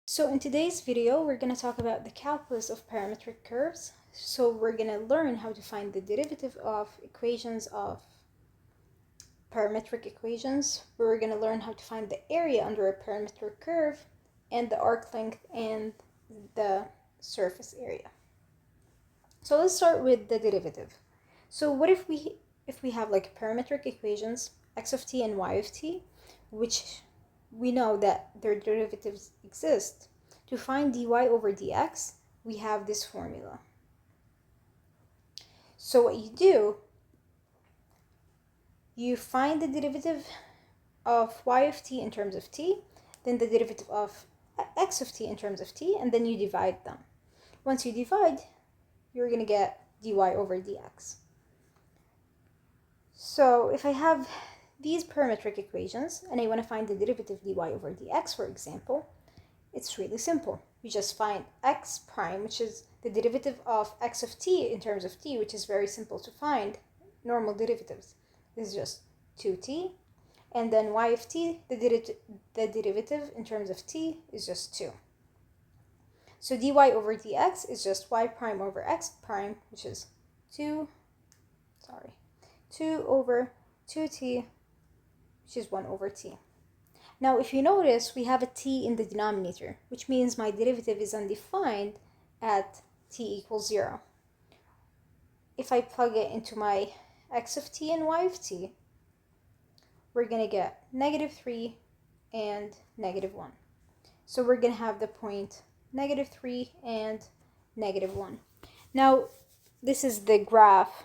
So in today's video, we're going to talk about the calculus of parametric curves. So we're going to learn how to find the derivative of equations of parametric equations. We're going to learn how to find the area under a parametric curve and the arc length and the surface area. So let's start with the derivative. So what if we have like parametric equations x of t and y of t, which we know that their derivatives exist. To find dy over dx, we have this formula. So what you do, you find the derivative of y of t in terms of t, then the derivative of x of t in terms of t, and then you divide them. Once you divide, you're going to get dy over dx. So if I have these parametric equations and I want to find the derivative dy over dx, for example, it's really simple. You just find x prime, which is the derivative of x of t in terms of t, which is very simple to find. Normal derivatives is just 2t. And then y of t, the derivative in terms of t is just 2. So dy over dx is just y prime over x prime, which is 2 over 2t, which is 1 over t. Now, if you notice, we have a t in the denominator, which means my derivative is undefined at t equals 0. If I plug it into my x of t and y of t, we're going to get -3 and -1. So we're going to have the point -3 and -1. Now, this is the graph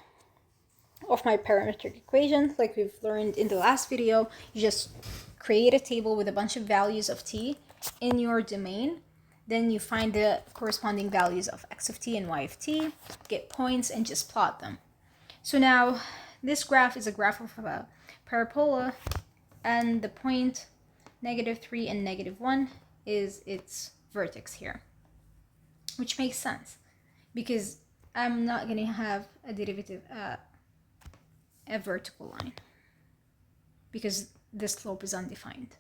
of my parametric equation. Like we've learned in the last video, you just create a table with a bunch of values of t in your domain. Then you find the corresponding values of x of t and y of t, get points, and just plot them. So now this graph is a graph of a parabola, and the point -3 and -1 is its vertex here, which makes sense because I'm not going to have a derivative at a vertical line because the slope is undefined.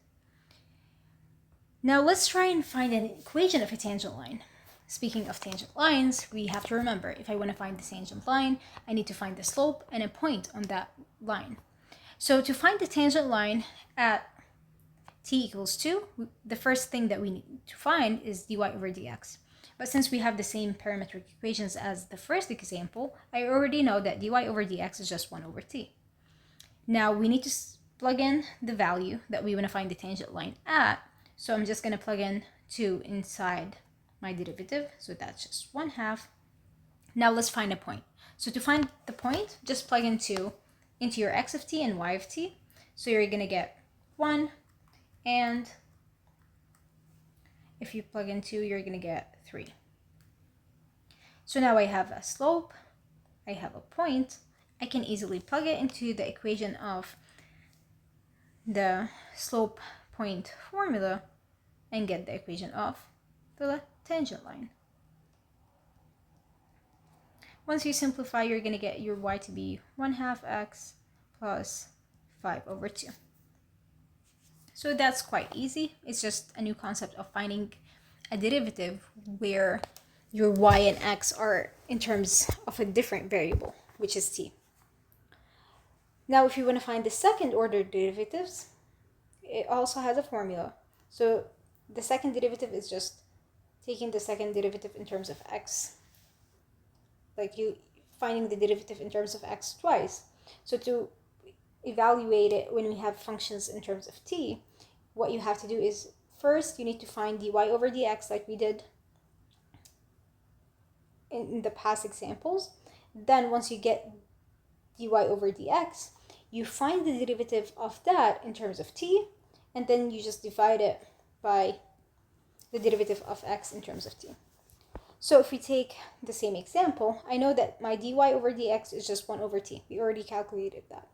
Now let's try and find an equation of a tangent line. Speaking of tangent lines, we have to remember, if I want to find the tangent line, I need to find the slope and a point on that line. So to find the tangent line at t equals 2, the first thing that we need to find is dy over dx. But since we have the same parametric equations as the first example, I already know that dy over dx is just 1 over t. Now we need to plug in the value that we want to find the tangent line at. So I'm just going to plug in 2 inside my derivative. So that's just 1/2. Now let's find a point. So to find the point, just plug in 2 into your x of t and y of t. So you're going to get 1, and if you plug in 2, you're going to get 3. So now I have a slope, I have a point. I can easily plug it into the equation of the slope point formula and get the equation of the tangent line. Once you simplify, you're going to get your y to be 1/2 x plus 5 over 2. So that's quite easy. It's just a new concept of finding a derivative where your y and x are in terms of a different variable, which is t. Now, if you want to find the second order derivatives, it also has a formula. So the second derivative is just taking the second derivative in terms of x. Like you finding the derivative in terms of x twice. So to evaluate it when we have functions in terms of t, what you have to do is first you need to find dy over dx like we did in the past examples. Then once you get dy over dx, you find the derivative of that in terms of t, and then you just divide it by the derivative of x in terms of t. So if we take the same example, I know that my dy over dx is just 1 over t. We already calculated that.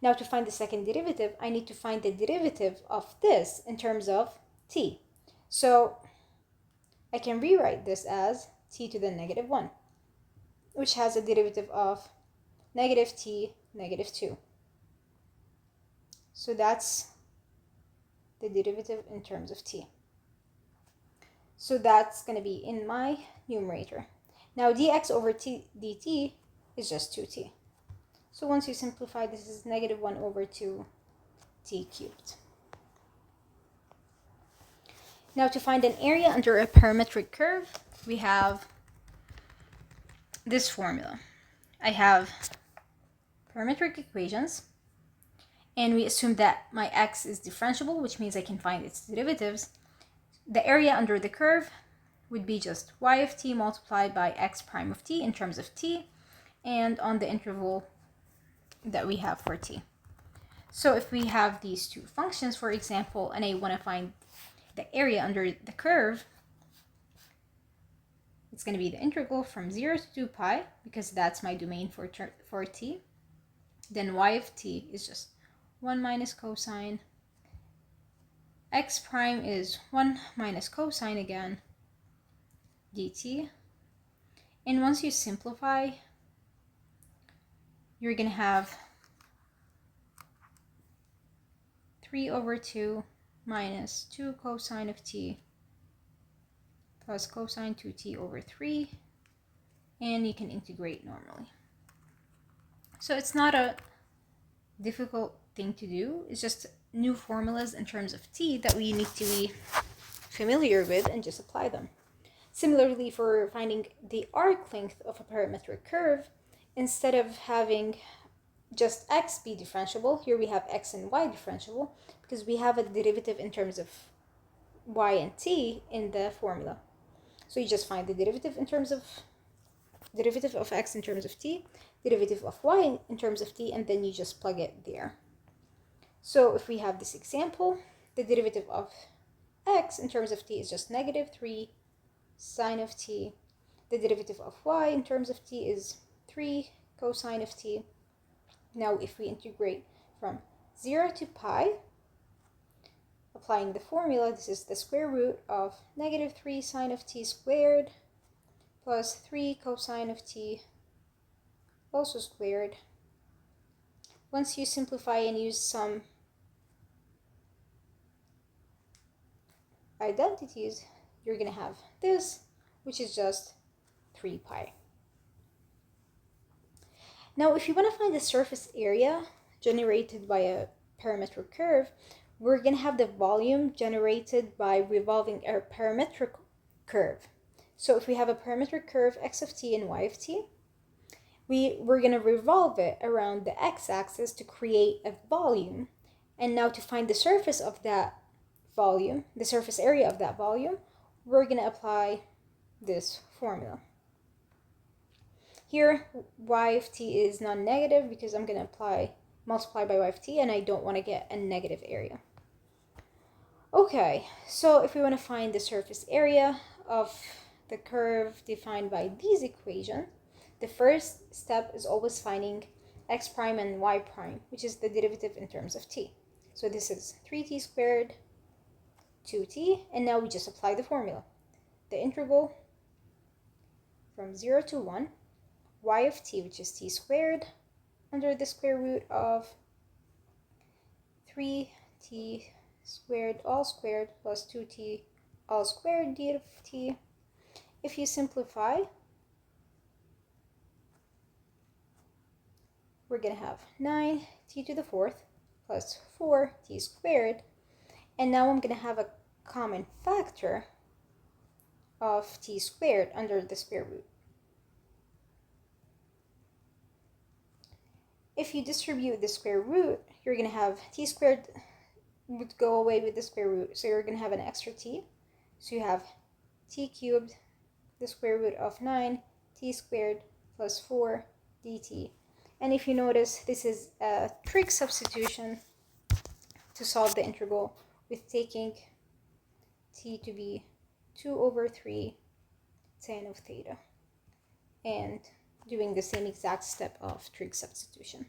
Now to find the second derivative, I need to find the derivative of this in terms of t. So I can rewrite this as t to the -1, which has a derivative of -t, -2. So that's the derivative in terms of t. So that's going to be in my numerator. Now dx over t dt is just 2t. So once you simplify, this is negative 1 over 2t cubed. Now to find an area under a parametric curve, we have this formula. I have parametric equations, and we assume that my x is differentiable, which means I can find its derivatives. The area under the curve would be just y of t multiplied by x prime of t in terms of t, and on the interval that we have for t. So if we have these two functions, for example, and I want to find the area under the curve, it's going to be the integral from 0 to 2 pi, because that's my domain for t. Then y of t is just 1 minus cosine. X prime is 1 minus cosine again, dt. And once you simplify, you're going to have 3 over 2 minus 2 cosine of t plus cosine 2t over 3, and you can integrate normally. So it's not a difficult thing to do. It's just new formulas in terms of t that we need to be familiar with and just apply them. Similarly, for finding the arc length of a parametric curve, instead of having just x be differentiable, here we have x and y differentiable because we have a derivative in terms of y and t in the formula. So you just find the derivative of x in terms of t, derivative of y in terms of t, and then you just plug it there. So if we have this example, the derivative of x in terms of t is just negative 3 sine of t. The derivative of y in terms of t is 3 cosine of t. Now if we integrate from 0 to pi, applying the formula, this is the square root of negative 3 sine of t squared plus 3 cosine of t also squared. Once you simplify and use some identities, you're going to have this, which is just 3 pi. Now, if you want to find the surface area generated by a parametric curve, we're going to have the volume generated by revolving a parametric curve. So if we have a parametric curve x of t and y of t, we're going to revolve it around the x-axis to create a volume. And now to find the surface of that volume, the surface area of that volume, we're going to apply this formula. Here, y of t is non-negative because I'm going to multiply by y of t, and I don't want to get a negative area. Okay, so if we want to find the surface area of the curve defined by these equations, the first step is always finding x prime and y prime, which is the derivative in terms of t. So this is 3t squared, 2t, and now we just apply the formula. The integral from 0 to 1, y of t, which is t squared, under the square root of 3t squared all squared plus 2t all squared d of t. If you simplify, we're going to have 9t to the fourth plus 4t squared. And now I'm going to have a common factor of t squared under the square root. If you distribute the square root, you're going to have t squared would go away with the square root. So you're going to have an extra t. So you have t cubed, the square root of 9, t squared plus 4 dt. And if you notice, this is a trig substitution to solve the integral with taking t to be 2 over 3 tan of theta and doing the same exact step of trig substitution.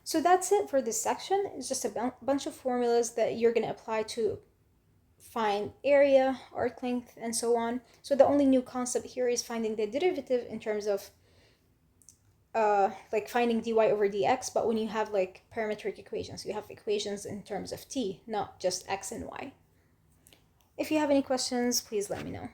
So that's it for this section. It's just a bunch of formulas that you're going to apply to find area, arc length, and so on. So the only new concept here is finding the derivative in terms of like finding dy over dx, but when you have like parametric equations, you have equations in terms of t, not just x and y. If you have any questions, please let me know.